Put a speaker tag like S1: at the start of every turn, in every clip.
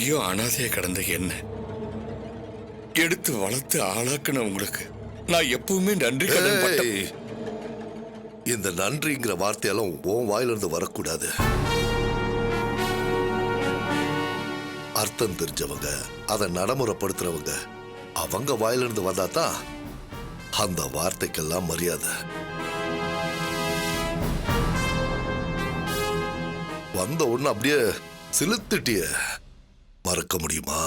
S1: வரையும் அனாதையை கடந்த என்ன எடுத்து வளர்த்து ஆளாக்குன உங்களுக்கு நான் எப்பவுமே நன்றி கடன் பட்டேன்.
S2: இந்த நன்றிங்கிற வார்த்தையெல்லாம் உன் வாயிலிருந்து வரக்கூடாது. அர்த்தம் தெரிஞ்சவங்க அதை நடைமுறைப்படுத்துறவங்க அவங்க வாயிலிருந்து வந்தாதான் அந்த வார்த்தைக்கெல்லாம் மரியாதை. வந்த உடனே அப்படியே சிலுத்துட்டிய மறக்க முடியுமா?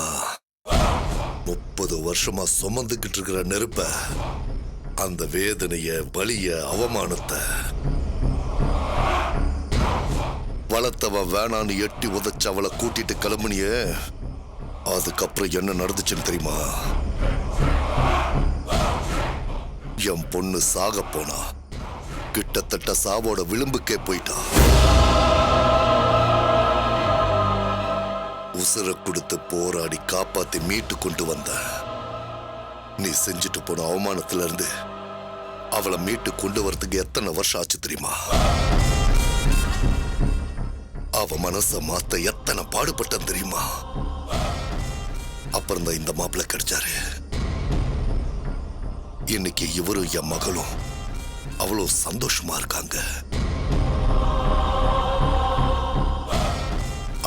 S2: 30 வருஷமா சுமந்துக்கிட்டு இருக்கிற நெருப்ப, அந்த வேதனைய, வலிய, அவமானத்தை வளர்த்தவன் வேணான்னு எட்டி உதச்சு அவளை கூட்டிட்டு கிளம்புனிய. அதுக்கப்புறம் என்ன நடந்துச்சுன்னு தெரியுமா? என் பொண்ணு சாக போனா, கிட்டத்தட்ட சாவோட விளிம்புக்கே போயிட்டா. உசுர கொடுத்து போராடி காப்பாத்தி மீட்டு கொண்டு வந்த. நீ செஞ்சுட்டு போன அவமானத்துல இருந்து அவளை மீட்டு கொண்டு வரதுக்கு எத்தனை வருஷம் ஆச்சு தெரியுமா? அவ மனச மாத்த எத்தனை பாடுபட்டன் தெரியுமா? அப்புறம் தான் இந்த மாப்பிள்ளை கிடைச்சாரு. இன்னைக்கு இவரும் என் மகளும் அவ்வளோ சந்தோஷமா இருக்காங்க.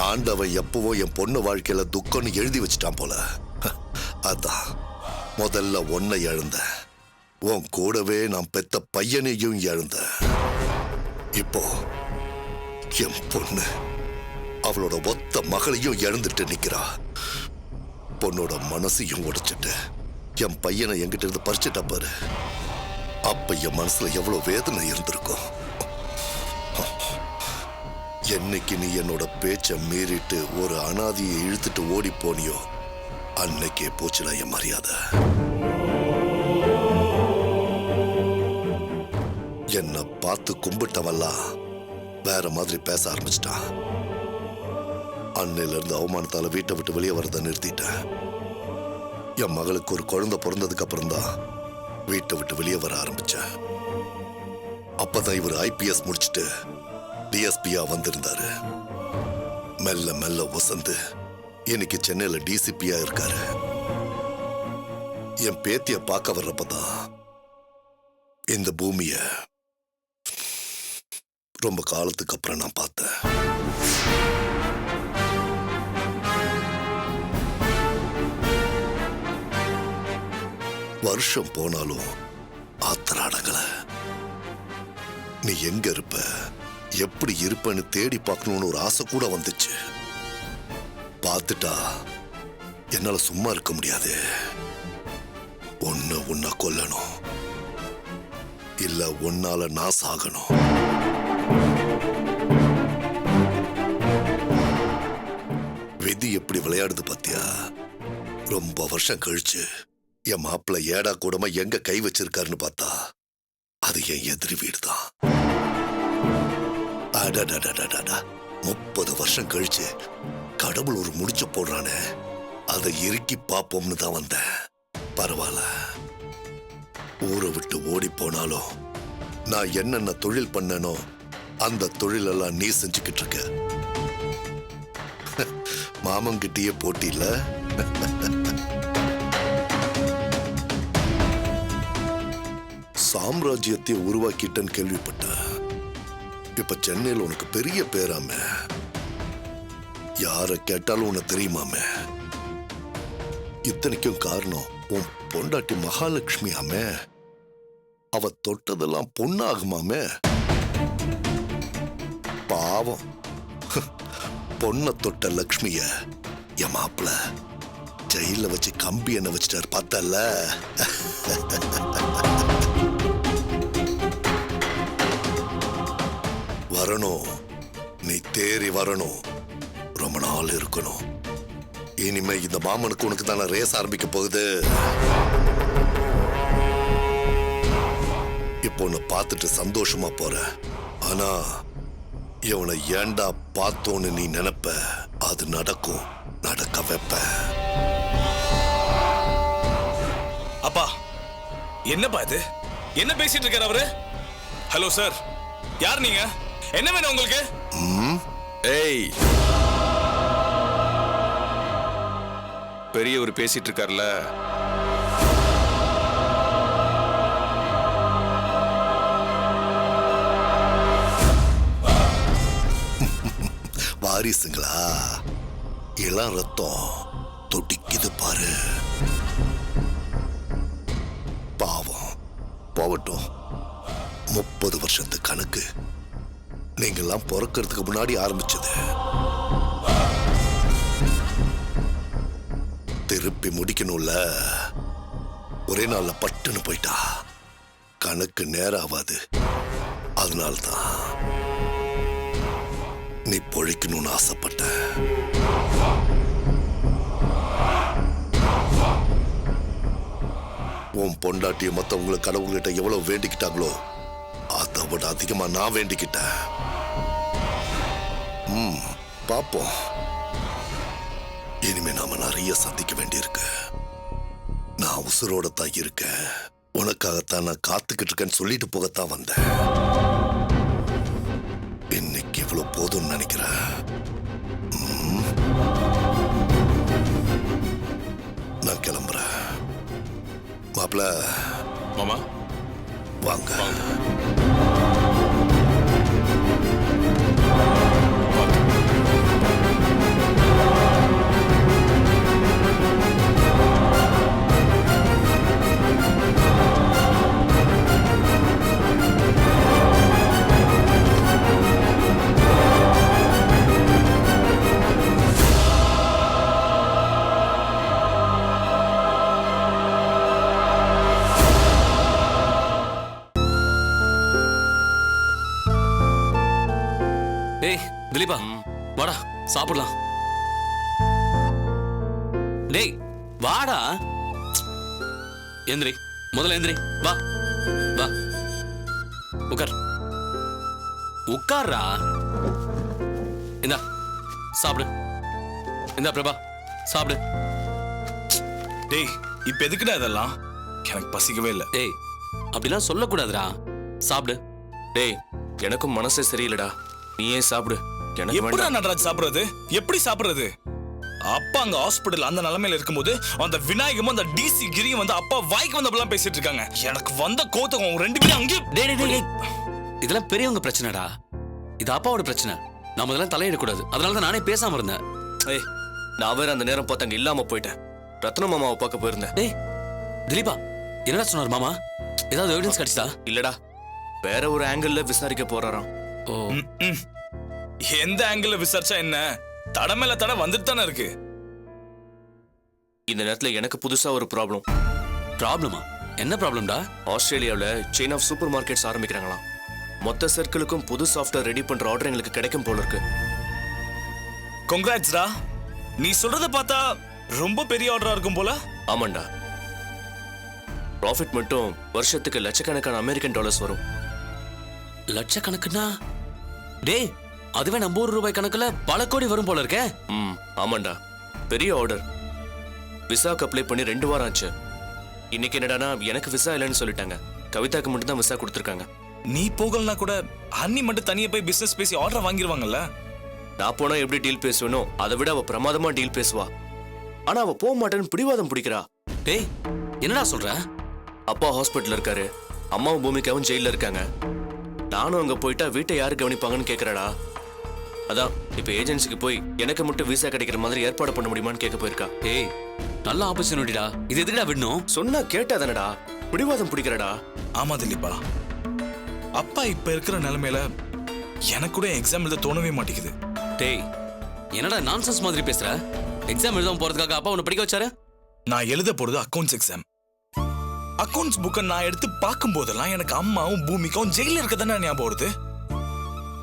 S2: ஆண்டவன் எப்பவோ என் பொண்ணு வாழ்க்கையில துக்கம்னு எழுதி வச்சிட்டான் போல. அதான் முதல்ல ஒன்னை இழந்த, உன் கூடவே நான் பெத்த பையனையும் இழந்த. இப்போ என் பொண்ணு அவளோட ஒத்த மகளையும் இழந்துட்டு நிக்கிறா. பொண்ணோட மனசையும் உடைச்சிட்டு என் பையனை என்கிட்ட இருந்து பறிச்சுட்டா பாரு. அப்ப என் மனசுல எவ்வளவு வேதனை இருந்திருக்கும். என்னைக்கு நீ என்னோட பேச்ச மீறிட்டு ஒரு அனாதியை இழுத்துட்டு ஓடி போனியோ அன்னைக்கே போச்சுடா என் மரியாதை. என்னை பார்த்து கும்பிட்டவெல்லாம் வேற மாதிரி பேச ஆரம்பிச்சிட்டான். அன்னையில இருந்து அவமானத்தால வீட்டை விட்டு வெளியே வரத நிறுத்திட்டேன். என் மகளுக்கு ஒரு குழந்தை பிறந்ததுக்கு அப்புறம் தான் வீட்டை விட்டு வெளியே வர ஆரம்பிச்சேன். அப்பதான் இவர் IPS முடிச்சுட்டு DSPயா வந்திருந்தாரு. மெல்ல மெல்ல வசந்து இன்னைக்கு சென்னையில DCPயா இருக்காரு. என் பேத்திய பார்க்க வர்றப்பதான் இந்த பூமிய ரொம்ப காலத்துக்கு அப்புறம் நான் பார்த்தேன். வருஷம் போனாலும் ஆத்திராடங்கள. நீ எங்க இருப்ப, எப்படி இருப்பன்னு தேடி பார்க்கணும்னு ஒரு ஆசை கூட வந்துச்சு. பார்த்துட்டா என்னால சும்மா இருக்க முடியாது. ஒன்னு உன்னை கொல்லணும், இல்ல உன்னால நான் சாகணும். விதி எப்படி விளையாடுது பாத்தியா? ரொம்ப வருஷம் கழிச்சு என் மாப்பிள்ள ஏடா கூடமா எங்க கை வச்சிருக்காருன்னு பார்த்தா அது என் எதிரி வீடுதான். 30 வருஷம் கழிச்சு கடவுள் ஒரு முடிச்ச போடுறானே, அதை இறுக்கி பார்ப்போம்னு தான் வந்தேன். பரவாயில்ல, ஊரை விட்டு ஓடி போனாலும் நான் என்னென்ன தொழில் பண்ணனோ அந்த தொழிலெல்லாம் நீ செஞ்சுக்கிட்டு இருக்க. மாமங்கிட்டயே போட்டி இல்ல. சாம்ராஜ்யத்தை உருவாக்கிட்டேன்னு கேள்விப்பட்ட. இப்ப சென்னையில் உனக்கு பெரிய பேராம, யார கேட்டாலும் உனக்கு தெரியுமாமே. இத்தனைக்கும் காரணம் உன் பொண்டாட்டி மகாலட்சுமி ஆமே. அவ தொட்டதெல்லாம் பொண்ணாகுமாமே. பாவம், பொண்ண தொட்ட லக்ஷ்மிய என் மாப்பிள ஜெயில வச்சு கம்பி என்ன வச்சுட்டாரு பார்த்தல. வரணும், நீ தேறி வரணும், ரொம்ப நாள் இருக்கணும். இனிமே இந்த மாமனுக்கு உனக்கு தானே ரேஸ் ஆரம்பிக்க போகுது. இப்போ உன்னை பார்த்துட்டு சந்தோஷமா போற. ஆனா இவனை ஏண்டா பார்த்தோன்னு நீ நினைப்ப, அது நடக்கும், நடக்க வைப்ப.
S3: அப்பா, என்னப்பா இது? என்ன பேசிட்டு இருக்காரு அவரு? ஹலோ சார், யார் நீங்க? என்ன வேணும் உங்களுக்கு?
S1: ஏய்,
S4: பெரியவர் பேசிட்டு இருக்கார்ல.
S2: வாரிசுங்களா? இளம் ரத்தம் துடிக்குது பாரு. பாவம் போகட்டும். 30 வருஷத்து கணக்கு நீங்கெல்லாம் பிறக்கிறதுக்கு முன்னாடி ஆரம்பிச்சது. திருப்பி முடிக்கணும்ல. ஒரே நாள்ல பட்டுன்னு போயிட்டா கணக்கு நேரம் ஆகாது. அதனால்தான் நீ பொழிக்கணும்னு ஆசைப்பட்ட. உன் பொண்டாட்டிய மத்தவங்களை கடவுள்கிட்ட எவ்வளவு வேண்டிக்கிட்டாங்களோ அதை விட அதிகமா நான் வேண்டிக்கிட்டேன். பாப்போம். இனிமே நாம நிறைய சந்திக்க வேண்டியிருக்கு. நான் உசுரோட தான் இருக்கேன். உனக்காகத்தான் நான் காத்துக்கிட்டு இருக்கேன்னு சொல்லிட்டு போகத்தான் வந்தேன். இன்னைக்கு இவ்வளவு போதும்னு நினைக்கிறேன். நான் கிளம்புறேன். மாப்ள
S3: மாமா
S2: வாங்க.
S5: டேய் திலீபா, வாடா சாப்பிடலாம். டேய் வாடா. எந்திரி, முதல்ல எந்திரி. வா வா, உட்கார். உட்கார்றா. இந்தா சாப்பிடு. இந்தா பிரபா சாப்பிடு.
S3: டேய் இப்ப எதுக்குடா இதெல்லாம்? எனக்கு பசிக்கவே இல்லை.
S5: டேய் அப்படிலாம் சொல்லக்கூடாதுடா. சாப்பிடு.
S4: டேய் எனக்கும் மனசே சரியில்லடா. நீ ஏன் சாப்பிடு. எனக்கு
S3: எப்படிடா
S4: வேண்டாம்.
S3: நடராஜ் சாப்பிடுறது? எப்படி சாப்பிடுறது? அப்பா அங்க ஹாஸ்பிடல் அந்த நிலைமையில இருக்கும்போது அந்த விநாயகமும் அந்த டிசி கிரியும் வந்து அப்பா வாய்க்கு வந்தப்பெல்லாம் பேசிட்டு இருக்காங்க. எனக்கு வந்த கோத்தம் அவங்க 2 பேரும் அங்கே.
S5: டேய் டேய் டேய், இதெல்லாம் பெரியவங்க பிரச்சனைடா. இது அப்பாவோட பிரச்சனை. நாம இதெல்லாம் தலையிடக்கூடாது. அதனால தான் நானே பேசாம இருந்தேன்.
S4: ஏய் நான் வேற அந்த நேரம் பார்த்தாங்க இல்லாம போயிட்டேன். ரத்ன மாமாவை பார்க்க போயிருந்தேன்.
S5: டேய் திலீபா, என்னடா சொன்னார் மாமா? ஏதாவது எவிடன்ஸ் கிடைச்சதா?
S4: இல்லடா, வேற ஒரு ஆங்கிள் விசாரிக்க போறாராம்.
S5: ஓ
S3: எந்த ஆங்கிள் விசாரிச்சா என்ன? தடை மேல தடை வந்துட்டு தானே இருக்கு.
S4: இந்த நேரத்துல எனக்கு புதுசா ஒரு ப்ராப்ளம்.
S5: ப்ராப்ளமா? என்ன ப்ராப்ளம்டா?
S4: ஆஸ்திரேலியாவில் செயின் ஆஃப் சூப்பர் மார்க்கெட்ஸ் ஆரம்பிக்கிறாங்களாம். மொத்த சர்க்கிளுக்கும் புது சாஃப்ட்வேர் ரெடி பண்ற ஆர்டர் எங்களுக்கு கிடைக்கும் போல இருக்கு.
S3: கங்க்ராட்ஸ்டா. நீ சொல்றத பார்த்தா ரொம்ப பெரிய ஆர்டரா இருக்கும் போல.
S4: ஆமாண்டா. ப்ராஃபிட் மட்டும் வருஷத்துக்கு லட்சக்கணக்கான அமெரிக்கன் டாலர்ஸ் வரும்.
S5: லட்சக்கணக்குனா? டேய் அதுவே நம்ம ரூபாய் கணக்குல பல கோடி வரும் போல இருக்கே.
S4: ஆமாண்டா, பெரிய ஆர்டர். விசாக்கு அப்ளை பண்ணி 2 வாரம் ஆச்சு. இன்னைக்கு என்னடானா எனக்கு விசா இல்லைன்னு சொல்லிட்டாங்க. கவிதாக்கு மட்டும் தான் விசா கொடுத்துருக்காங்க.
S3: நீ போகலனா கூட அண்ணி மட்டும் தனியா போய் பிசினஸ் பேசி ஆர்டர் வாங்கிடுவாங்கல்ல.
S4: நான் போனா எப்படி டீல் பேசுவேனோ அதை விட அவ பிரமாதமா டீல் பேசுவா. ஆனா அவ போக மாட்டேன்னு பிடிவாதம் பிடிக்கிறா.
S5: டேய் என்னடா சொல்ற?
S4: அப்பா ஹாஸ்பிட்டல் இருக்காரு, அம்மாவும் பூமிக்காவும் ஜெயில இருக்காங்க. நானும் அங்க போயிட்டா வீட்டை யாரு கவனிப்பாங்கன்னு கேக்குறாடா. அதான் இப்ப ஏஜென்சிக்கு போய் எனக்கு மட்டும் விசா கிடைக்கிற மாதிரி ஏற்பாடு பண்ண முடியுமான்னு கேட்க போயிருக்கா.
S5: டேய் நல்ல ஆப்பர்ச்சுனிட்டிடா. இது எதுக்குடா விடணும்?
S4: சொன்னா கேட்டாதானடா, பிடிவாதம் பிடிக்கிறடா.
S3: ஆமா திலீபா, அப்பா இப்ப இருக்கிற நிலைமையில எனக்கு கூட எக்ஸாம் எழுத தோணவே மாட்டேங்குது.
S5: டேய் என்னடா நான்சென்ஸ் மாதிரி பேசுற? எக்ஸாம் எழுதாம போறதுக்காக அப்பா உன்னை படிக்க வச்சாரு?
S3: நான் எழுத போறது அக்கவுண்ட்ஸ் எக்ஸாம். அக்கவுண்ட்ஸ் புக்கை நான் எடுத்து பார்க்கும் போதெல்லாம் எனக்கு அம்மாவும் பூமிக்கும் ஜெயில இருக்கதானே ஞாபகம் வருது.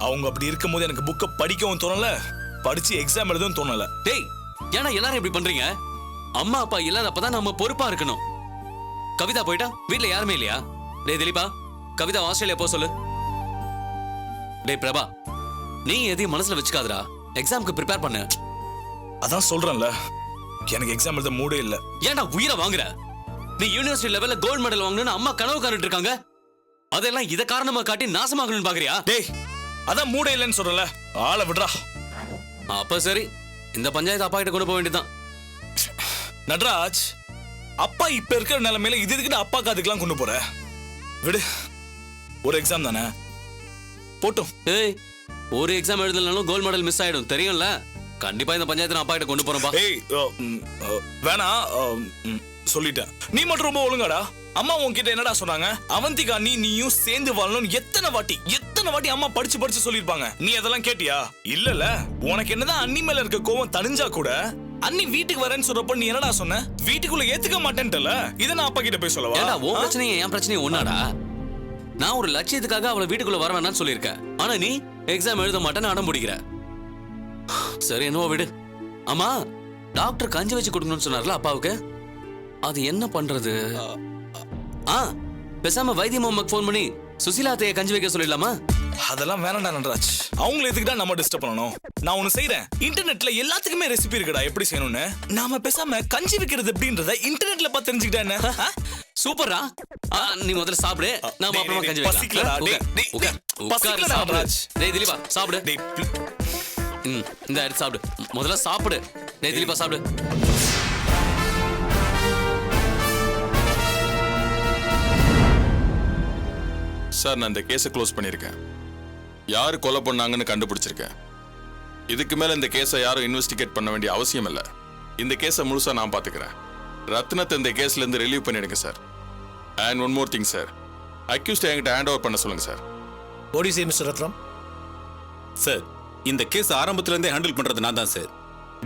S3: அவங்க அப்படி இருக்கும்போது எனக்கு புக்கை படிக்கவும் தோணல, படிச்சு எக்ஸாம் எழுதவும் தோணல.
S5: டேய் ஏன்னா எல்லாரும் இப்படி பண்றீங்க? அம்மா அப்பா இல்லாதப்பதான் நம்ம பொறுப்பா இருக்கணும். கவிதா போயிட்டா வீட்ல யாருமே இல்லையா? டேய் திலீபா, கவிதா ஆஸ்திரேலியா போ சொல்லு. டேய் பிரபா, நீ எதையும் மனசுல வச்சுக்காதடா. எக்ஸாம்க்கு ப்ரிப்பேர் பண்ணு.
S3: அதான் சொல்றேன்ல, எனக்கு எக்ஸாம் எழுத மூடே இல்ல.
S5: ஏன்டா உயிரை வாங்குற? நீ யூனிவர்சிட்டி லெவல்ல கோல்ட் மெடல் வாங்கணும்னு அம்மா கனவு காணிட்டு இருக்காங்க. அதெல்லாம் இத காரணமா காட்டி நாசமாகணும்னு பாக்குறியா?
S3: டேய் அதான் மூடே இல்லைன்னு சொல்றல, ஆளை விடுறா.
S5: அப்ப சரி, இந்த பஞ்சாயத்து அப்பா கிட்ட கொண்டு போக வேண்டியதுதான்.
S3: நட்ராஜ், அப்பா இப்ப இருக்கிற நிலைமையில இது எதுக்கு அப்பா காதுக்கெல்லாம் கொண்டு போற? விடு, ஒரு எக்ஸாம் தானே, போட்டும்.
S5: ஏய், ஒரு எக்ஸாம் எழுதலனாலும் கோல்ட் மெடல் மிஸ் ஆயிடும் தெரியும்ல. கண்டிப்பா இந்த பஞ்சாயத்து நான் அப்பா கிட்ட கொண்டு போறேன்பா.
S3: ஏய், வேணா, சொல்லிட்டேன். நீ மட்டும் ரொம்ப ஒழுங்காடா. அம்மா உன்கிட்ட என்னடா சொன்னாங்க? அவந்திகா நீயும் சேர்ந்து வாழணும்னு எத்தனை வாட்டி அம்மா படிச்சு சொல்லிருப்பாங்க. நீ அதெல்லாம் கேட்டியா? இல்லல. உனக்கு என்னதான் அண்ணி மேல இருக்க கோவம் தணிஞ்சா கூட, அண்ணி வீட்டுக்கு வரேன்னு சொல்றப்ப நீ என்னடா சொன்ன? வீட்டுக்குள்ள ஏத்துக்க மாட்டேன்ட்டல. இதை நான் அப்பா கிட்ட போய் சொல்லவா?
S5: ஏண்டா உன் பிரச்சனையும் என் பிரச்சனையும் ஒன்னாடா? நான் ஒரு லட்சியத்துக்காக அவளை வீட்டுக்குள்ள வர வேணாம்னு சொல்லியிருக்கேன். ஆனா நீ எக்ஸாம் எழுத மாட்டேன்னு அடம் பிடிக்கிற. சரி, என்னவோ விடு. ஆமா, டாக்டர் கஞ்சி வச்சு கொடுக்கணும்னு சொன்னார்ல அப்பாவுக்கு, அது என்ன பண்றது? பேசாம வைத்திய மாமாக்கு ஃபோன் பண்ணி சுசீலா அத்தையை கஞ்சி வைக்க சொல்லிடலாமா?
S3: அதெல்லாம் வேணாம்டா நட்ராஜ். அவங்களை எதுக்குடா நம்ம டிஸ்டர்ப் பண்ணணும்? நான் ஒண்ணு செய்யறேன். இன்டர்நெட்ல எல்லாத்துக்குமே ரெசிபி இருக்குடா, எப்படி செய்யணும்னு. நாம பேசாம கஞ்சி வைக்கிறது எப்படின்றத இன்டர்நெட்ல பார்த்து தெரிஞ்சுக்கிட்டா என்ன?
S5: சூப்பர்ரா. நீ முதல்ல சாப்பிடு, நாம அப்புறமா கஞ்சி
S3: பசிக்கலடா.
S5: வைக்கலாம். உட்காரு, சாப்பிடு. டேய் திலீபா, சாப்பிடு. இந்த எடுத்து சாப்பிடு. முதல்ல சாப்பிடு. டேய் திலீபா, சாப்பிடு.
S1: சார், நான் இந்த கேஸை க்ளோஸ் பண்ணியிருக்கேன். யார் கொலை பண்ணாங்கன்னு கண்டுபிடிச்சிருக்கேன். இதுக்கு மேல இந்த கேஸை யாரும் இன்வெஸ்டிகேட் பண்ண வேண்டிய அவசியம் இல்லை. இந்த கேஸை முழுசா நான் பார்த்துக்கிறேன். ரத்னத்தை இந்த கேஸ்ல இருந்து ரிலீவ் பண்ணிடுங்க sir. And one more thing sir, accused என்கிட்ட ஹேண்ட் ஓவர் பண்ண சொல்லுங்க sir.
S6: What do you say, Mr. Ratnam?
S7: Sir, இந்த கேஸ் ஆரம்பத்துல இருந்தே ஹேண்டில் பண்றது நான் தான் சார்.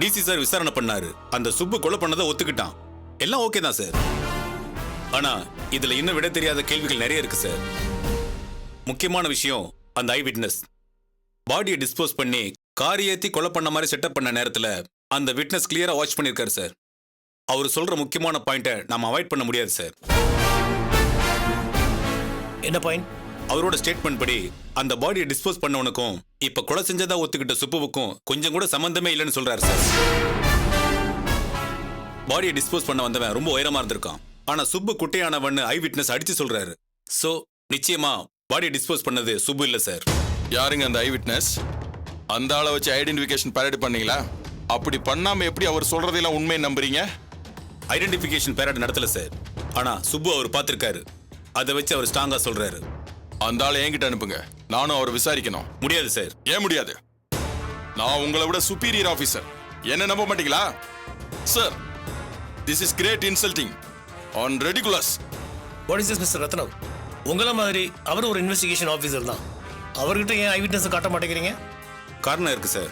S7: டிசி சார் விசாரணை பண்ணாரு. அந்த சுப்பு கொலை பண்ணதை ஒத்துக்கிட்டான். எல்லாம் ஓகே தான் சார். ஆனா இதுல இன்னும் விட தெரியாத கேள்விகள் நிறைய இருக்கு சார். முக்கியமான விஷயம், அந்த ஐ விட்னஸ் பாடியை டிஸ்போஸ் பண்ணி கார் ஏத்தி கொலை பண்ண மாதிரி செட்டப் பண்ண நேரத்துல அந்த விட்னஸ் கிளியரா வாட்ச் பண்ணிருக்காரு சார். அவர் சொல்ற முக்கியமான பாயிண்ட்டை நாம அவாய்ட் பண்ண முடியாது சார்.
S6: என்ன பாயிண்ட்?
S7: அவரோட ஸ்டேட்மெண்ட் படி அந்த பாடியை டிஸ்போஸ் பண்ணவனுக்கும் இப்ப கொலை செஞ்சதா ஒத்துக்கிட்ட சுப்புவுக்கும் கொஞ்சம் கூட சம்பந்தமே இல்லைன்னு சொல்றாரு சார். பாடியை டிஸ்போஸ் பண்ண வந்தவன் ரொம்ப உயரமா இருந்திருக்கான். ஆனா சுப்பு குட்டையானவன் ஐ விட்னஸ் அடிச்சு சொல்றாரு. சோ நிச்சயமா பாடியை டிஸ்போஸ் பண்ணது சுப்பு இல்ல சார்.
S1: யாருங்க அந்த ஐ விட்னஸ்? அந்த ஆளை வச்சு ஐடென்டிஃபிகேஷன் பரேட் பண்ணீங்களா? அப்படி பண்ணாம எப்படி அவர் சொல்றதெல்லாம் உண்மையை நம்புறீங்க?
S7: ஐடென்டிஃபிகேஷன் பேரட் நடத்தல சார். ஆனா சுப்பு அவர் பார்த்திருக்காரு. அதை வச்சு அவர் ஸ்ட்ராங்கா சொல்றாரு.
S1: அந்த ஆளை என்கிட்ட அனுப்புங்க, நானும் அவர் விசாரிக்கணும்.
S7: முடியாது சார்.
S1: ஏன் முடியாது? நான் உங்களை விட சுப்பீரியர் ஆபீசர். என்ன நம்ப மாட்டீங்களா? Sir, this is great insulting and ridiculous.
S6: What is this, Mr. Ratnam? உங்கள மாதிரி அவர் ஒரு இன்வெஸ்டிகேஷன் ஆஃபீஸர் தான். அவர்கிட்ட ஏன் ஐ விட்னஸ் காட்ட மாட்டேங்கிறீங்க?
S7: காரணம் இருக்கு சார்.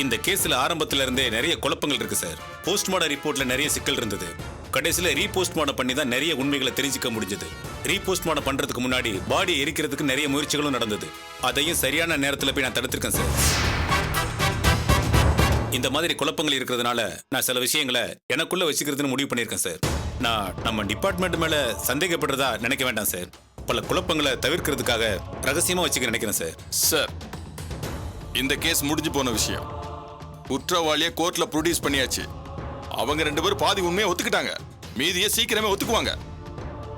S7: இந்த கேஸ்ல ஆரம்பத்துல இருந்தே நிறைய குழப்பங்கள் இருக்கு சார். போஸ்ட்மார்டம் ரிப்போர்ட்ல நிறைய சிக்கல் இருந்தது. கடைசியில ரீபோஸ்ட்மார்டம் பண்ணி தான் நிறைய உண்மைகளை தெரிஞ்சுக்க முடிஞ்சது. ரீபோஸ்ட்மார்டம் பண்றதுக்கு முன்னாடி பாடி எரிக்கிறதுக்கு நிறைய முயற்சிகளும் நடந்தது. அதையும் சரியான நேரத்துல போய் நான் தடுத்திருக்கேன் சார். இந்த மாதிரி குழப்பங்கள் இருக்கிறதுனால நான் சில விஷயங்களை எனக்குள்ள வச்சுக்கிறதுன்னு முடிவு பண்ணியிருக்கேன் சார். நான் நம்ம டிபார்ட்மெண்ட் மேல சந்தேகப்படுறதா நினைக்க வேண்டாம் சார். பல குழப்பங்களை தவிர்க்கிறதுக்காக ரகசியமா வச்சுக்க நினைக்கிறேன் சார்.
S1: சார், இந்த கேஸ் முடிஞ்சு போன விஷயம். குற்றவாளியை கோர்ட்ல ப்ரொடியூஸ் பண்ணியாச்சு. அவங்க 2 பேரும் பாதி உண்மையை ஒத்துக்கிட்டாங்க, மீதியை சீக்கிரமே ஒத்துக்குவாங்க.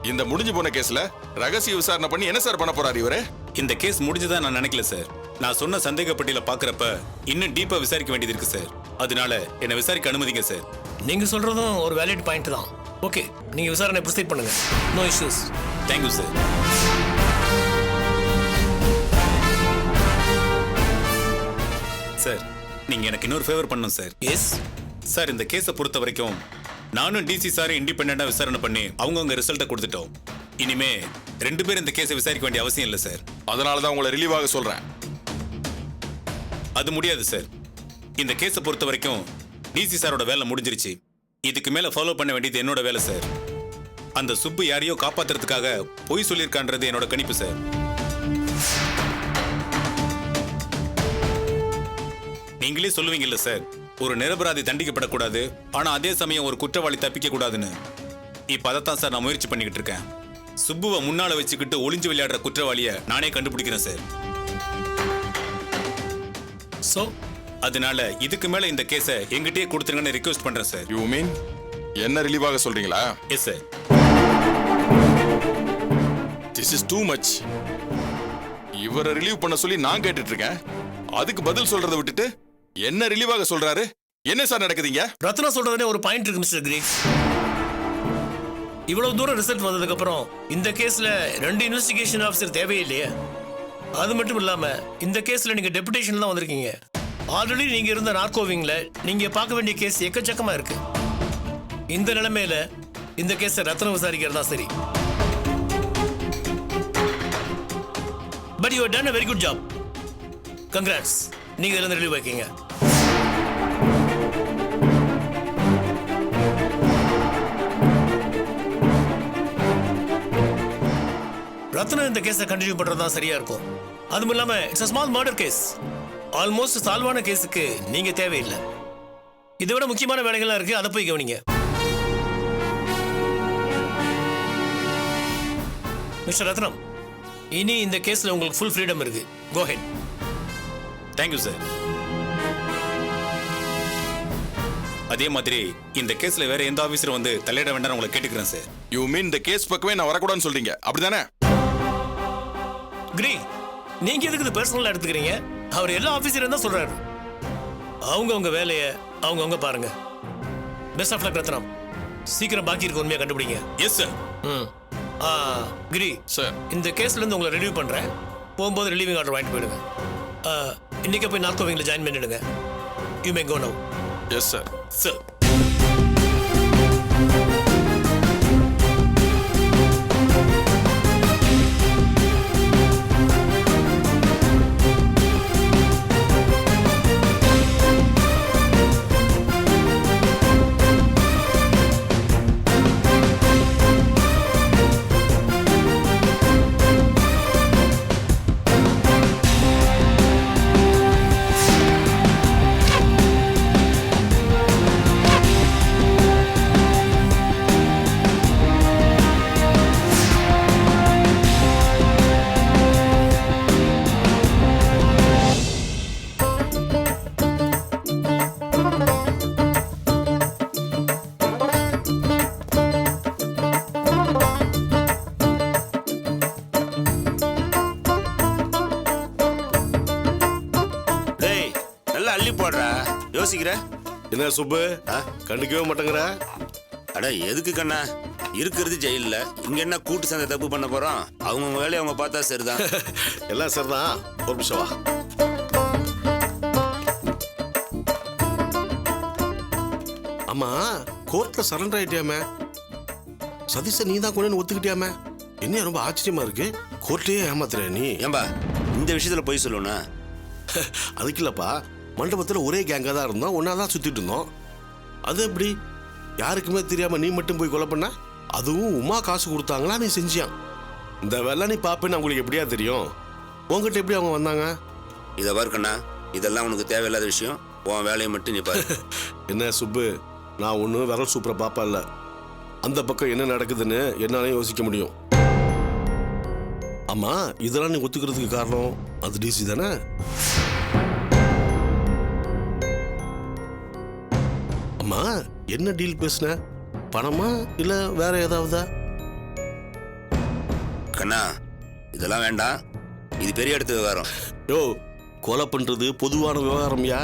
S1: இந்த முடிஞ்சு போன கேஸ்ல ரகசிய விசாரணை பண்ணி என்ன சார் பண்ண போறாரு இவரு?
S7: இந்த கேஸ் முடிஞ்சதா நான் நினைக்கல சார். நான் சொன்ன சந்தேக பட்டியல பாக்குறப்ப இன்னும் டீப்பா விசாரிக்க வேண்டியது இருக்கு சார். அதனால என்ன விசாரிக்க அனுமதிங்க சார்.
S6: நீங்க சொல்றதும் ஒரு வேலிட் பாயிண்ட் தான். ஓகே, நீங்க விசாரணை ப்ரொசீட் பண்ணுங்க. No issues.
S7: Thank you sir. Sir, நீங்க எனக்கு இன்னொரு ஃபேவர் பண்ணணும் சார்.
S6: எஸ்
S7: சார், இந்த கேஸை பொறுத்த வரைக்கும் நானும் டிசி சாரை இண்டிபெண்டா விசாரணை பண்ணி அவங்கவுங்க ரிசல்ட்டை கொடுத்துட்டோம். இனிமே 2 பேரும் இந்த கேஸை விசாரிக்க வேண்டிய அவசியம் இல்லை சார்.
S1: அதனால தான் உங்களை ரிலீவ் ஆக சொல்றேன்.
S7: அது முடியாது சார். இந்த கேஸை பொறுத்த வரைக்கும் டிசி சாரோட வேலை முடிஞ்சிருச்சு. இதுக்கு மேல ஃபாலோ பண்ண வேண்டியது என்னோட வேலை சார். அந்த சுப்பு யாரையோ காப்பாத்துறதுக்காக பொய் சொல்லியிருக்கான்றது என்னோட கணிப்பு சார். நீங்களே சொல்லுவீங்கல்ல சார், ஒரு நிரபராதி தண்டிக்கப்படக்கூடாது, ஆனா அதே சமயம் ஒரு குற்றவாளி தப்பிக்க கூடாதுன்னு. இப்ப அதைத்தான் சார் நான் முயற்சி பண்ணிக்கிட்டு இருக்கேன். சுப்புவை முன்னால வச்சுக்கிட்டு ஒளிஞ்சு விளையாடுற குற்றவாளியை நானே கண்டுபிடிக்கிறேன் சார்.
S6: ஸோ
S7: அதனால இதுக்கு மேல இந்த கேஸை எங்கிட்டயே கொடுத்துருங்கன்னு ரிக்வெஸ்ட் பண்றேன் சார்.
S1: யூ மீன் என்ன ரிலீவ் ஆக சொல்றீங்களா?
S7: Yes sir.
S1: This is too much. இவரை ரிலீவ் பண்ண சொல்லி நான் கேட்டுட்டு இருக்கேன். அதுக்கு பதில் சொல்றதை விட்டுட்டு என்ன ரிலீவ் ஆக சொல்றாரு? என்ன சார் நடக்குதுங்க?
S6: ரத்னா சொல்றதுனே ஒரு பாயிண்ட் இருக்கு மிஸ்டர் கிரி. இவ்வளவு தூரம் ரிசல்ட் வந்ததுக்கு அப்புறம் இந்த கேஸ்ல 2 இன்வெஸ்டிகேஷன் ஆஃபீஸர் தேவையில்லையே. அது மட்டும் இல்லாம இந்த கேஸ்ல நீங்க டெபுடேஷன் தான் வந்திருக்கீங்க. ஆல்ரெடி நீங்க இருந்த நார்கோவிங்ல நீங்க பார்க்க வேண்டிய கேஸ் எக்கச்சக்கமா இருக்கு. இந்த நிலைமையில இந்த கேஸை ரத்னம் விசாரிக்கிறதா சரி. But you have done a very good job. Congrats. நீங்க இதுல இருந்து ரிலீவ் ஆக்கீங்க. ரத்னம் இந்த கேஸை கண்டினியூ பண்றது தான் சரியா இருக்கும். அதுவும் இல்லாம it's a small murder case. Almost சால்வான கேஸுக்கு நீங்க தேவையில்லை. இதை விட முக்கியமான வேலைகள்லாம் இருக்கு, அதை போய் கவனிங்க. மிஸ்டர் ரத்னம், இனி இந்த கேஸ்ல உங்களுக்கு ஃபுல் ஃப்ரீடம் இருக்கு. கோ ஹெட்.
S7: Thank you sir. அதே மாதிரி இந்த கேஸ்ல வேற எந்த ஆபீசரும் வந்து தலையிட வேண்டாம் உங்களை கேட்டுக்கிறேன் சார்.
S1: யூ மீன் இந்த கேஸ் பக்கமே நான் வரக்கூடாதுன்னு சொல்றீங்க, அப்படிதானே?
S6: கிரி, நீங்க எதுக்கு இது பர்சனலா எடுத்துக்கிறீங்க? அவர் எல்லா ஆபீசரும் தான் சொல்றாரு. அவங்க வேலையை அவங்க பாருங்க. பெஸ்ட் ஆஃப் லக் ரத்னம். சீக்கிரம் பாக்கி இருக்க உண்மையை கண்டுபிடிங்க.
S7: Yes sir.
S6: கிரி
S1: சார்,
S6: இந்த கேஸ்ல இருந்து உங்களை ரிலீவ் பண்றேன். போகும்போது ரிலீவிங் ஆர்டர் வாங்கிட்டு போயிடுங்க. இன்னைக்கு போய் நார்கோவிங்ல ஜாயின் பண்ணிடுங்க. You may go now.
S1: Yes sir.
S7: Sir
S8: அள்ளி போடுறா, யோசிக்கிற.
S9: என்ன சுப்பு கண்டுக்கவே மாட்டேங்கிற?
S8: அட எதுக்கு கண்ணா, இருக்கிறது ஜெயில்ல. இங்க என்ன கூட்டு சேர்ந்த தப்பு பண்ண போறோம்? அவங்கவுங்க வேலையை அவங்க பார்த்தா சரிதான்.
S9: எல்லாம் சரிதான். ஒரு நிமிஷம் வா. ஆமா, கோர்ட்ல சரண்டர் ஆயிட்டியாமே. சதீஷ நீ தான் கொண்டு ஒத்துக்கிட்டியாமே. என்ன ரொம்ப ஆச்சரியமா இருக்கு. கோர்ட்லயே ஏமாத்துற நீ.
S8: ஏம்பா இந்த விஷயத்துல போய் சொல்லணும்னா?
S9: அதுக்கு இல்லப்பா, மண்டபத்தில் ஒரே கேங்காக தான் இருந்தோம், ஒன்றா தான் சுற்றிட்டு இருந்தோம். அது எப்படி யாருக்குமே தெரியாமல் நீ மட்டும் போய் கொலை பண்ண? அதுவும் உமா காசு கொடுத்தாங்களா நீ செஞ்சியான்? இந்த வேலை நீ பார்ப்பேன்னு அவங்களுக்கு எப்படியா தெரியும்? உங்ககிட்ட எப்படி அவங்க வந்தாங்க?
S8: இதை பாருக்கண்ணா, இதெல்லாம் உனக்கு தேவையில்லாத விஷயம். உன் வேலையை மட்டும் நீ பாரு.
S9: என்ன சுப்பு, நான் ஒன்றும் விரல் சூப்பரை பாப்பா இல்லை. அந்த பக்கம் என்ன நடக்குதுன்னு என்னாலே யோசிக்க முடியும். ஆமா, இதெல்லாம் நீ ஒத்துக்கிறதுக்கு காரணம் அது டிசி தானே? அம்மா, என்ன டீல் பேசுன? பணமா இல்ல வேற ஏதாவதா?
S8: கண்ணா இதெல்லாம் வேண்டாம், இது பெரிய இடத்து விவகாரம்.
S9: யோ, கொலை பண்றது பொதுவான விவகாரம்யா.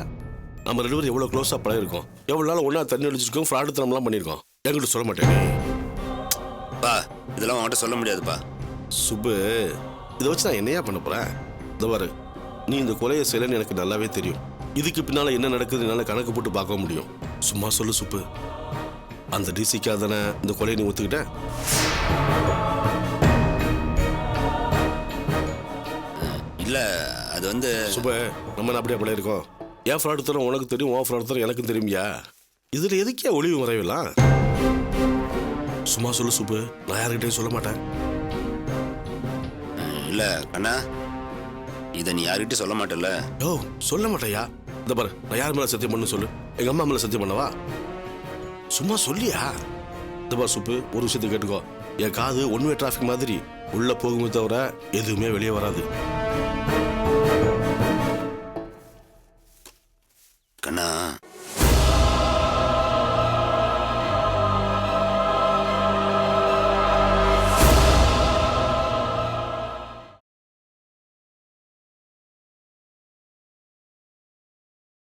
S9: நம்ம 2 பேரும் எவ்வளவு க்ளோஸா பழகிருக்கோம், எவ்வளவு நாள் ஒன்னா தண்ணி அடிச்சிருக்கோம், ஃப்ராடு தனம்லாம் பண்ணிருக்கோம். என்கிட்ட சொல்ல மாட்டேன்
S8: பா, இதெல்லாம் உன்கிட்ட சொல்ல முடியாதுப்பா.
S9: சுப்பு, இதை வச்சு நான் என்னையா பண்ண போறேன்? இந்த பாரு, நீ இந்த கொலையை செய்யலன்னு எனக்கு நல்லாவே தெரியும். இதுக்கு பின்னால என்ன நடக்குது என்னால கணக்கு போட்டு பார்க்க முடியும். சும்மா சொல்லு சுப்பு, அந்த டிசிக்காக தானே இந்த கொலையை நீ ஒத்துக்கிட்ட?
S8: இல்ல அது வந்து
S9: சுப்பு, நம்ம அப்படியே அப்படியே இருக்கோம். என் ஃப்ராடு தரம் உனக்கு தெரியும், உன் ஃப்ராடு தரம் எனக்கும் தெரியுமியா. இதுல எதுக்கே ஒளிவு மறைவெல்லாம்? சும்மா சொல்லு சுப்பு, நான் யாருக்கிட்டையும் சொல்ல மாட்டேன்.
S8: இல்ல கண்ணா, இதை நீ யாருக்கிட்ட சொல்ல மாட்டல?
S9: ஓ, சொல்ல மாட்டேயா? இந்த பாரு, நான் யார் மேல சத்தியம் பண்ணு சொல்லு? எங்க அம்மா மேல சத்தியம் பண்ணவா? சும்மா சொல்லியா? இந்த பாரு சுப்பு, ஒரு விஷயத்தை கேட்டுக்கோ. என் காது ஒன் வே டிராஃபிக் மாதிரி உள்ள போகுமே தவிர எதுவுமே வெளியே வராது.